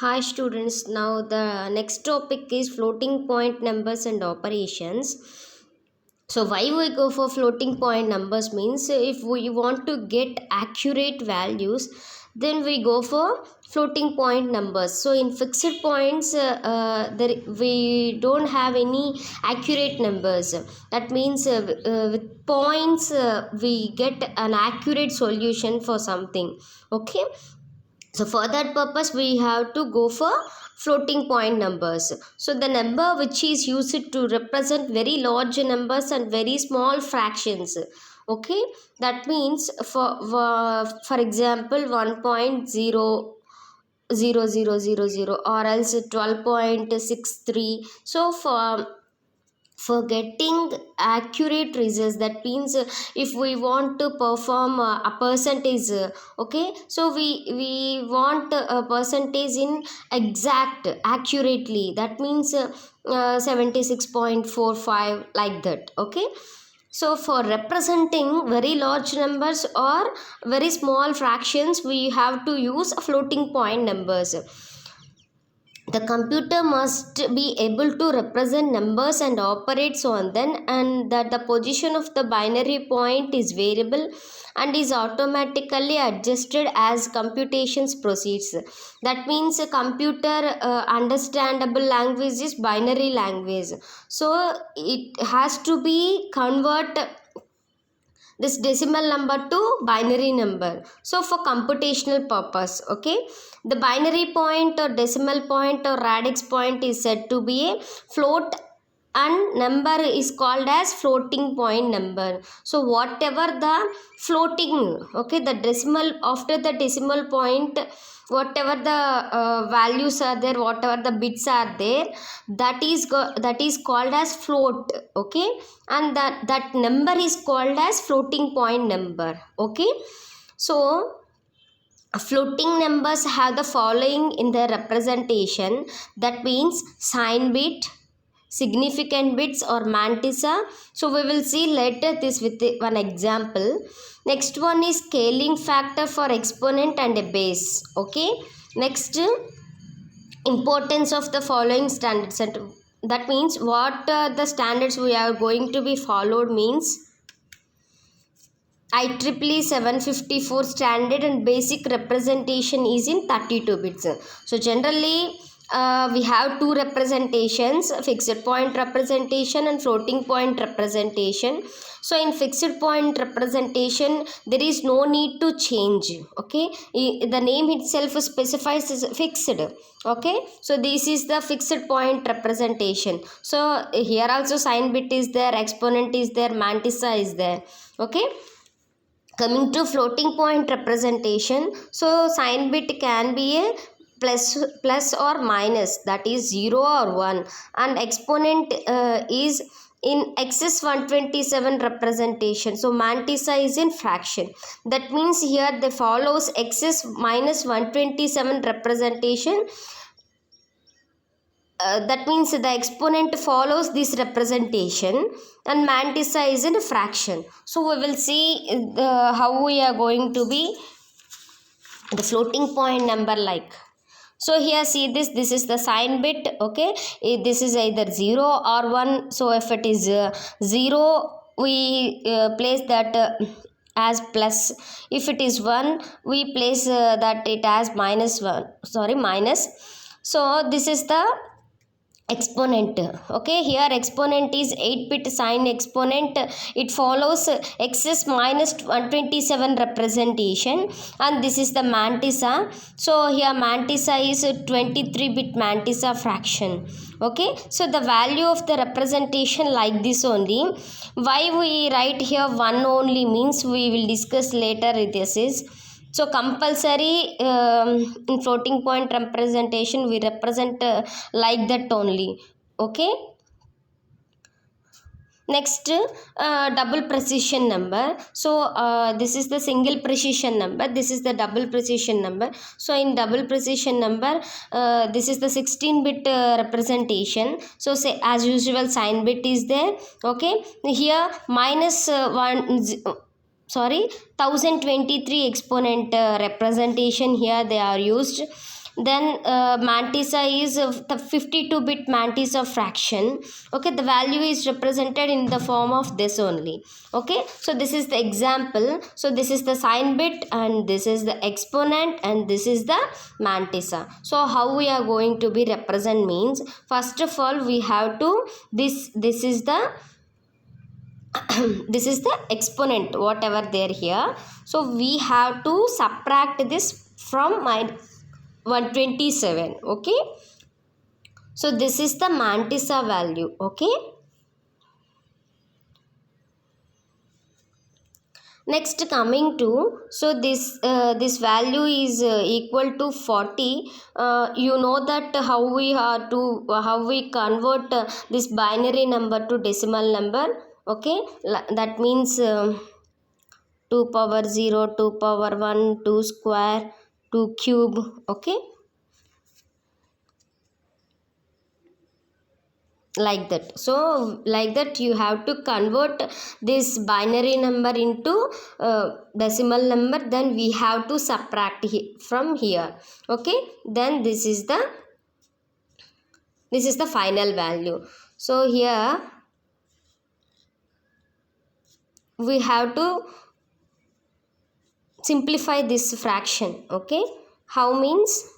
Hi students, now the next topic is floating point numbers and operations. So why we go for floating point numbers means if we want to get accurate values, then we go for floating point numbers. So in fixed points, we don't have any accurate numbers. That means with points we get an accurate solution for something. Okay, so for that purpose we have to go for floating point numbers. So the number which is used to represent very large numbers and very small fractions. Okay, that means for example 1.00000 or else 12.63. So for getting accurate results, that means if we want to perform a percentage, okay, so we want a percentage in exact accurately, that means 76.45 like that. Okay, so for representing very large numbers or very small fractions, we have to use floating point numbers. The computer must be able to represent numbers and operates on them, and that the position of the binary point is variable and is automatically adjusted as computations proceeds. That means a computer understandable language is binary language, so it has to be convert this decimal number to binary number, so for computational purpose. Okay, the binary point or decimal point or radix point is said to be a float, and number is called as floating point number. So whatever the floating, okay, the decimal after the decimal point, whatever the values are there, whatever the bits are there, that is called as float. Okay, and that number is called as floating point number. Okay, so floating numbers have the following in their representation, that means sign bit, significant bits or mantissa. So we will see later this with one example. Next one is scaling factor for exponent and a base. Okay, next, importance of the following standards, and that means what the standards we are going to be followed means IEEE 754 standard, and basic representation is in 32 bits. So generally we have two representations, fixed point representation and floating point representation. So in fixed point representation there is no need to change. Okay, the name itself specifies is fixed. Okay, so this is the fixed point representation. So here also sign bit is there, exponent is there, mantissa is there. Okay, coming to floating point representation, so sign bit can be a plus or minus, that is 0 or 1, and exponent is in excess 127 representation. So mantissa is in fraction, that means here they follows excess minus 127 representation. That means the exponent follows this representation, and mantissa is in a fraction. So we will see how we are going to be the floating point number like. So here see this is the sign bit. Okay, this is either 0 or 1. So if it is 0, we place that as plus. If it is 1, we place that it as minus 1, sorry, minus. So this is the exponent. Okay, here exponent is 8-bit sign exponent, it follows excess minus 127 representation, and this is the mantissa. So here mantissa is 23-bit mantissa fraction. Okay, so the value of the representation like this only. Why we write here 1 only means we will discuss later. This is so compulsory in floating point representation we represent like that only. Okay, next, double precision number. So this is the single precision number, this is the double precision number. So in double precision number, this is the 16-bit representation. So say as usual sign bit is there. Okay, here minus 1023 exponent representation here they are used. then mantissa is the 52-bit mantissa fraction. Okay, the value is represented in the form of this only. Okay, so this is the example. So this is the sign bit and this is the exponent and this is the mantissa. So how we are going to be represent means, first of all we have to this is the this is the exponent whatever there here. So we have to subtract this from my 127. Okay, so this is the mantissa value. Okay, next coming to, so this value is equal to 40. You know that how we convert this binary number to decimal number. Okay, that means 2 power 0, 2 power 1, 2 square, 2 cube. Okay, like that. So like that you have to convert this binary number into decimal number, then we have to subtract from here. Okay, then this is the final value. So here we have to simplify this fraction. Okay, how means,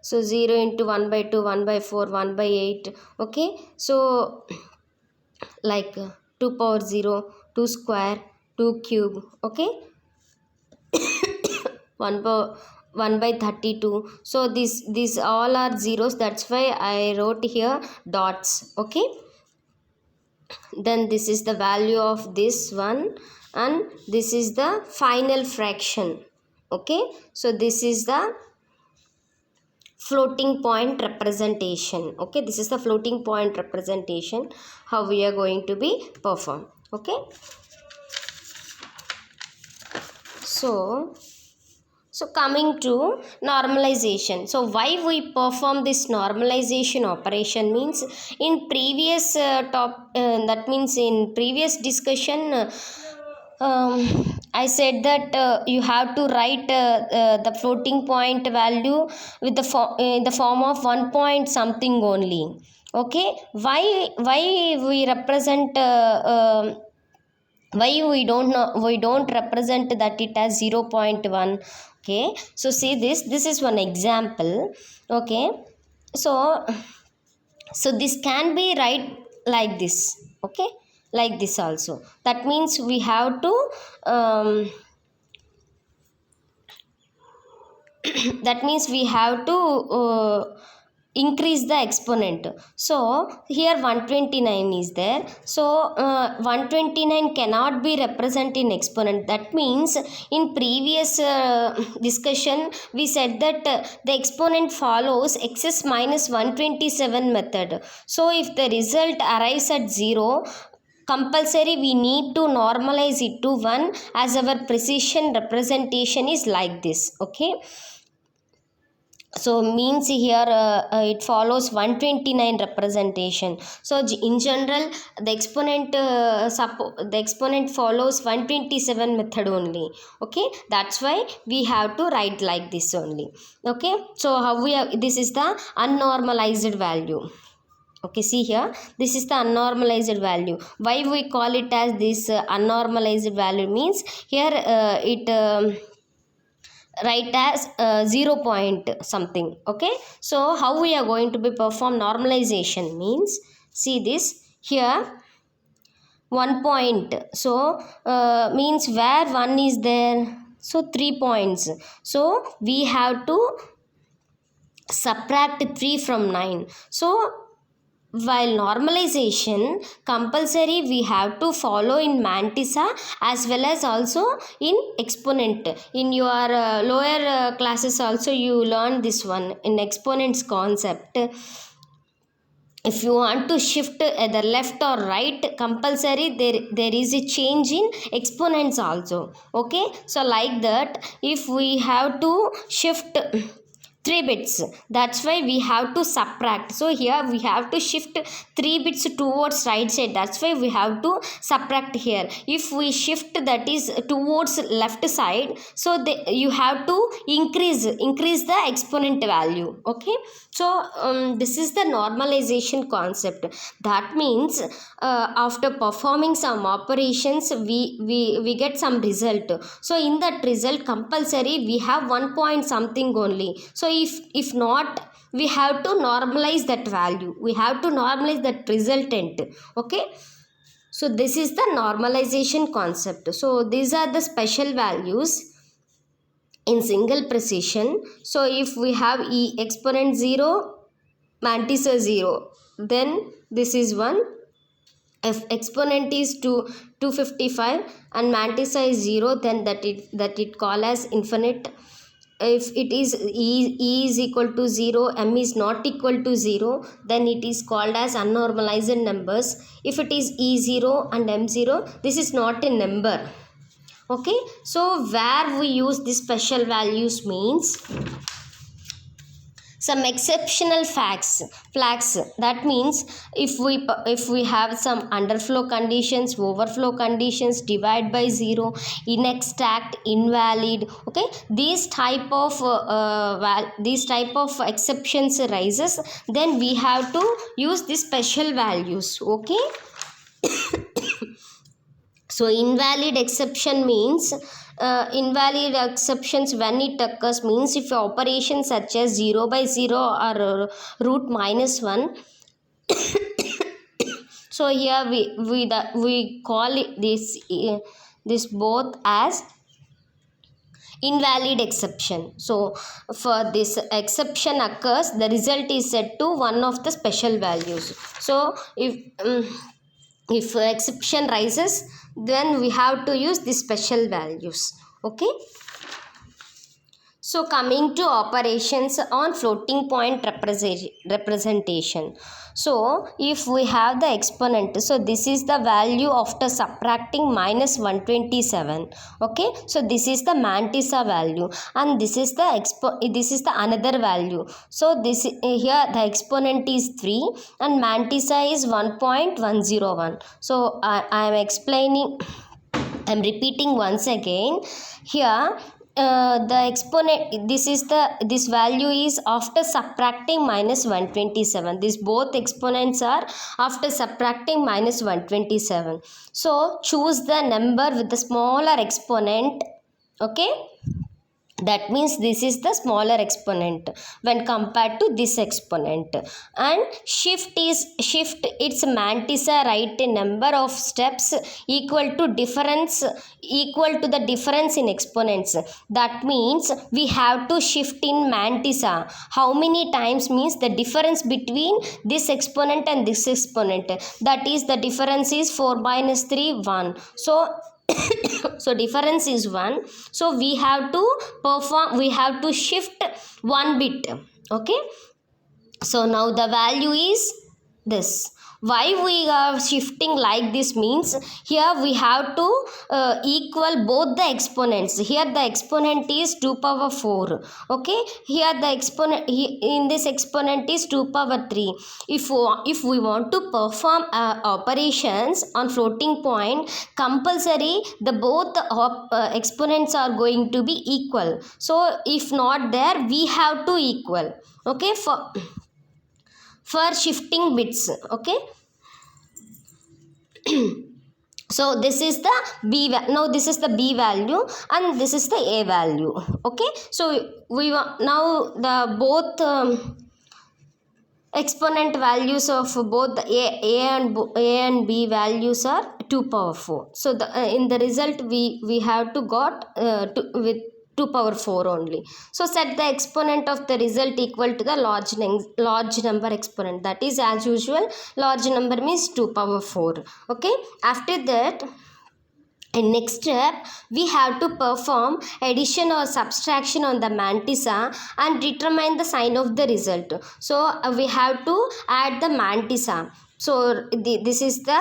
so 0 into 1 by 2, 1 by 4, 1 by 8. Okay, so like 2 power 0, 2 square, 2 cube. Okay, 1 by 32. So these all are zeros, that's why I wrote here dots. Okay, then this is the value of this one and this is the final fraction. Okay, so this is the floating point representation. Okay, this is the floating point representation, how we are going to be perform. Okay, so coming to normalization. So why we perform this normalization operation means, in previous that means in previous discussion I said that you have to write the floating point value with in the form of 1 point something only. Okay, why we represent why we don't represent that it as 0.1. Okay, so see this is one example. Okay, so this can be write like this. Okay, like this also. That means we have to that means we have to increase the exponent. So here 129 is there, so 129 cannot be represented in exponent. That means in previous discussion we said that the exponent follows xs minus 127 method. So if the result arrives at 0, compulsory we need to normalize it to 1, as our precision representation is like this. Okay, so means here it follows 129 representation. So in general the exponent follows 127 method only. Okay, that's why we have to write like this only. Okay, so how we have, this is the unnormalized value. Okay, see here, this is the unnormalized value. Why we call it as this unnormalized value means, here it write as 0 point something. Okay, so how we are going to be perform normalization means, see this here 1 point. So means where 1 is there, so 3 points. So we have to subtract 3 from 9. So while normalization compulsory we have to follow in mantissa as well as also in exponent. In your lower classes also you learn this one in exponents concept. If you want to shift either left or right, compulsory there is a change in exponents also. Okay, so like that if we have to shift 3 bits. That's why we have to subtract. So here we have to shift 3 bits towards right side. That's why we have to subtract here. If we shift that is towards left side, so you have to increase the exponent value. Okay, so this is the normalization concept. That means after performing some operations, we get some result. So in that result compulsory we have 1 point something only. So if not, we have to normalize that value, we have to normalize that resultant. Okay, so this is the normalization concept. So these are the special values in single precision. So if we have e exponent 0, mantissa 0, then this is 1. If exponent is 255 and mantissa is 0, then that it call as infinite. If it is e is equal to 0, m is not equal to 0, then it is called as unnormalized numbers. If it is e0 and m0, this is not a number. Okay, so where we use these special values means some exceptional flags. That means if we have some underflow conditions, overflow conditions, divide by 0, inexact, invalid. Okay, these type of exceptions arises, then we have to use these special values. Okay. So invalid exception means invalid exceptions when it occurs means if operation such as 0 by 0 or root minus 1. So here we call it this both as invalid exception. So for this exception occurs, the result is set to one of the special values. So if exception rises, then we have to use the special values. Okay, so coming to operations on floating point representation. So if we have the exponent, so this is the value after subtracting minus 127. Okay, so this is the mantissa value, and this is the another value. So this here the exponent is 3 and mantissa is 1.101. So I am explaining, I am repeating once again. Here the exponent, this value is after subtracting minus 127. These both exponents are after subtracting minus 127. So choose the number with the smaller exponent. Okay, that means this is the smaller exponent when compared to this exponent, and shift its mantissa right a number of steps equal to the difference in exponents. That means we have to shift in mantissa how many times means the difference between this exponent and this exponent, that is the difference is 4 minus 3 1. So so difference is 1. So we have to shift 1 bit. Okay, so now the value is this. Why we are shifting like this means here we have to equal both the exponents. Here the exponent is 2 power 4. Okay, here the exponent in this exponent is 2 power 3. If we want to perform operations on floating point, compulsory the both exponents are going to be equal. So if not there, we have to equal. Okay, for shifting bits. Okay, so this is the now this is the b value and this is the a value. Okay, so we now the both exponent values of both the a and b values are 2 power 4. So the in the result we have to got with 2 power 4 only. So set the exponent of the result equal to the large number exponent. That is as usual, large number means 2 power 4. Okay, after that in next step we have to perform addition or subtraction on the mantissa and determine the sign of the result. So we have to add the mantissa. So this is the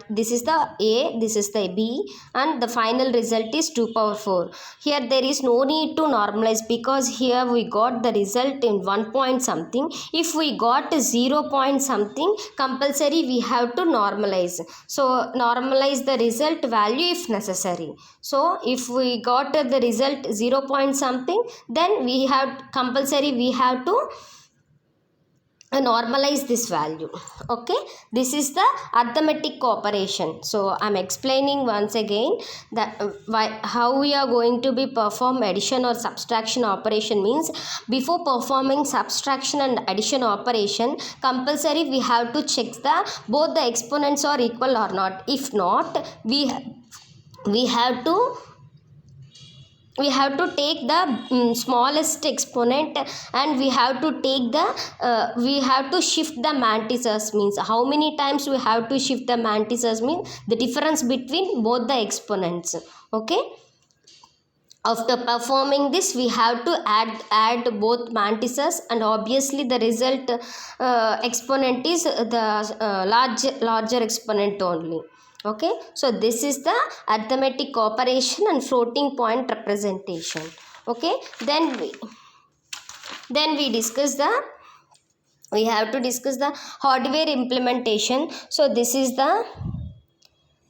this is the a, this is the b, and the final result is 2 power 4. Here there is no need to normalize because here we got the result in 1 point something. If we got 0 point something, compulsory we have to normalize. So normalize the result value if necessary. So if we got the result 0 point something, then we have compulsory we have to normalize this value. Okay, this is the arithmetic operation. So I'm explaining once again that how we are going to be perform addition or subtraction operation. Means before performing subtraction and addition operation, compulsory we have to check the both the exponents are equal or not. If not, we have to take the smallest exponent, and we have to take the we have to shift the mantises. Means how many times we have to shift the mantises means the difference between both the exponents. Okay, after performing this we have to add both mantises, and obviously the result exponent is the larger exponent only. Okay, so this is the arithmetic operation and floating point representation. Okay, then we discuss the we have to discuss the hardware implementation. So this is the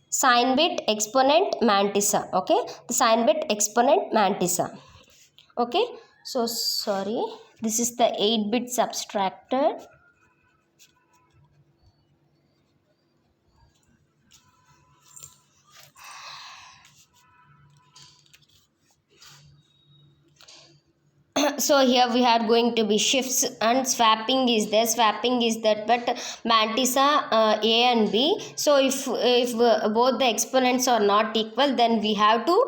sign bit exponent mantissa. Okay, the sign bit exponent mantissa. Okay, so sorry, this is the 8-bit subtractor. So here we are going to be shifts and swapping is there. Swapping is that, but mantissa a and b. So if both the exponents are not equal, then we have to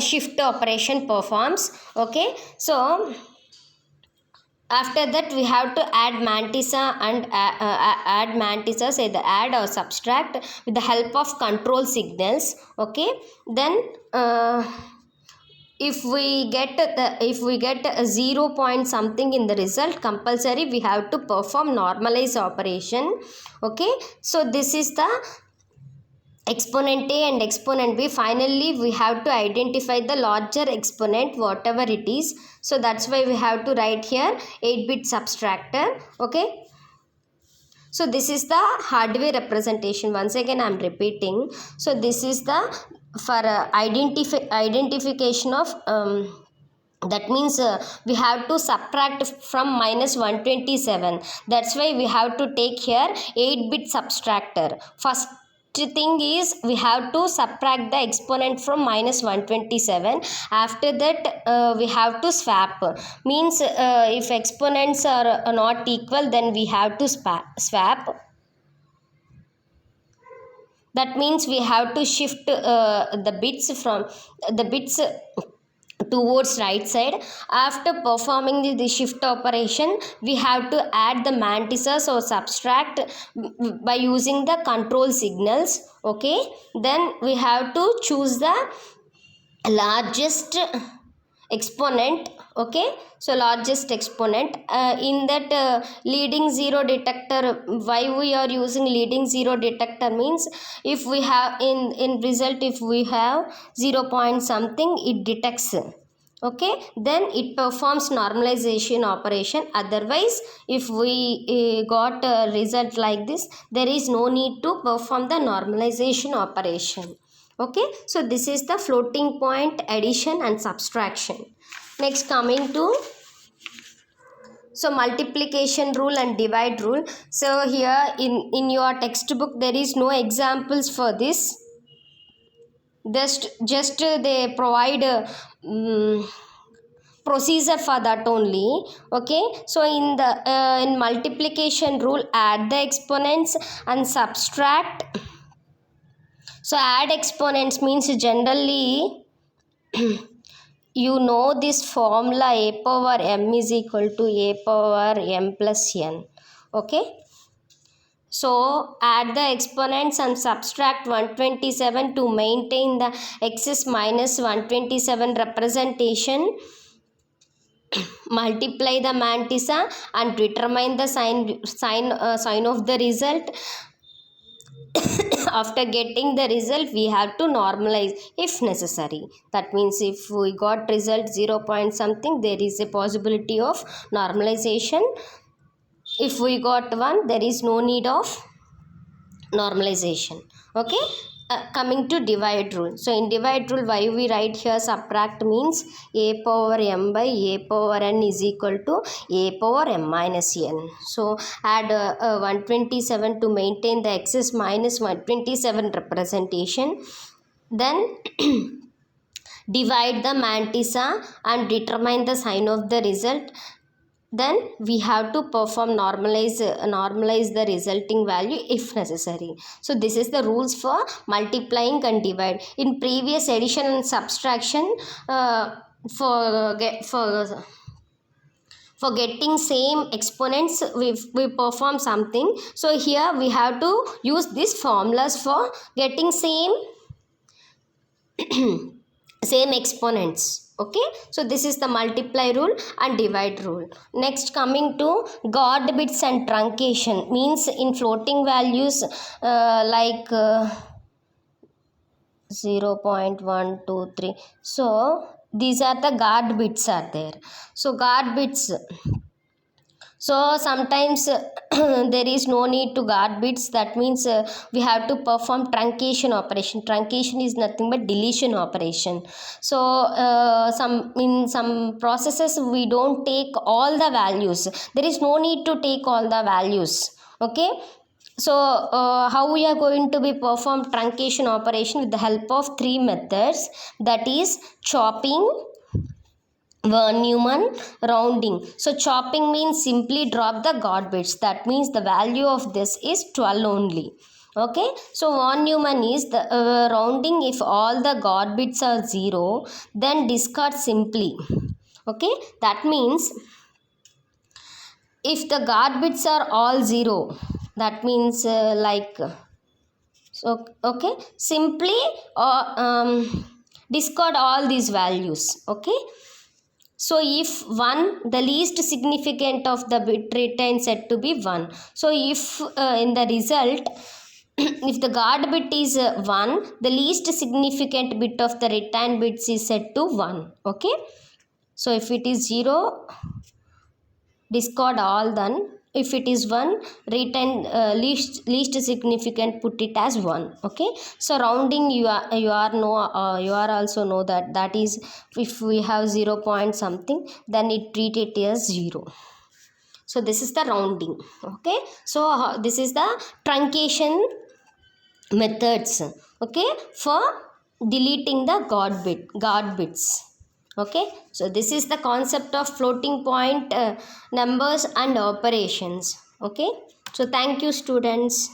shift operation performs. Okay, so after that we have to add mantissa and add mantissas, either add or subtract with the help of control signals. Okay, then if we get a 0 point something in the result, compulsory we have to perform normalize operation. Okay, so this is the exponent a and exponent b. Finally we have to identify the larger exponent whatever it is. So that's why we have to write here 8-bit subtractor. Okay, so this is the hardware representation. Once again I'm repeating. So this is the for identification of that means we have to subtract from minus 127. That's why we have to take here 8-bit subtractor. First thing is we have to subtract the exponent from minus 127. After that we have to swap. Means if exponents are not equal, then we have to swap. That means we have to shift the bits towards right side. After performing the shift operation, we have to add the mantissas or subtract by using the control signals. Okay, then we have to choose the largest exponent. Okay, so largest exponent in that leading zero detector. Why we are using leading zero detector means if we have in result if we have 0 point something, it detects. Okay, then it performs normalization operation. Otherwise if we got a result like this, there is no need to perform the normalization operation. Okay, so this is the floating point addition and subtraction. Next, coming to multiplication rule and divide rule. So here in your textbook there is no examples for this. Just they provide procedure for that only. Okay, so in the in multiplication rule, add the exponents and subtract. So add exponents means generally you know this formula, a power m is equal to a power m plus n. Okay, so add the exponents and subtract 127 to maintain the x minus 127 representation. Multiply the mantissa and determine the sign of the result. after getting the result we have to normalize if necessary. That means if we got result 0 point something, there is a possibility of normalization. If we got 1, there is no need of normalization. Okay. Coming to divide rule. So in divide rule, why we write here subtract means a power m by a power n is equal to a power m minus n. So add 127 to maintain the excess minus 127 representation. Then divide the mantissa and determine the sign of the result. Then we have to perform normalize the resulting value if necessary. So this is the rules for multiplying and divide. In previous addition and subtraction, for getting same exponents we perform something. So here we have to use these formulas for getting same same exponents. Okay, so this is the multiply rule and divide rule. Next, coming to guard bits and truncation, means in floating values like 0.123. So these are the guard bits are there. So guard bits, so sometimes there is no need to guard bits. That means we have to perform truncation operation. Truncation is nothing but deletion operation. So in some processes we don't take all the values. There is no need to take all the values. Okay. So how we are going to be perform truncation operation with the help of 3 methods, that is chopping, von Neumann, rounding. So chopping means simply drop the guard bits. That means the value of this is 12 only. Okay. So von Neumann is the rounding. If all the guard bits are 0, then discard simply. Okay. That means if the guard bits are all 0, that means so okay, simply discard all these values. Okay. So if 1, the least significant of the bit return set to be 1. So if in the result, if the guard bit is 1, the least significant bit of the return bits is set to 1. Okay. So if it is 0, discard all, then if it is 1, return least significant, put it as 1. Okay. So rounding, you are also know that is if we have 0 point something, then it treat it as 0. So this is the rounding. Okay. So this is the truncation methods. Okay, for deleting the guard bits. Okay, so this is the concept of floating point numbers and operations. Okay, so thank you students.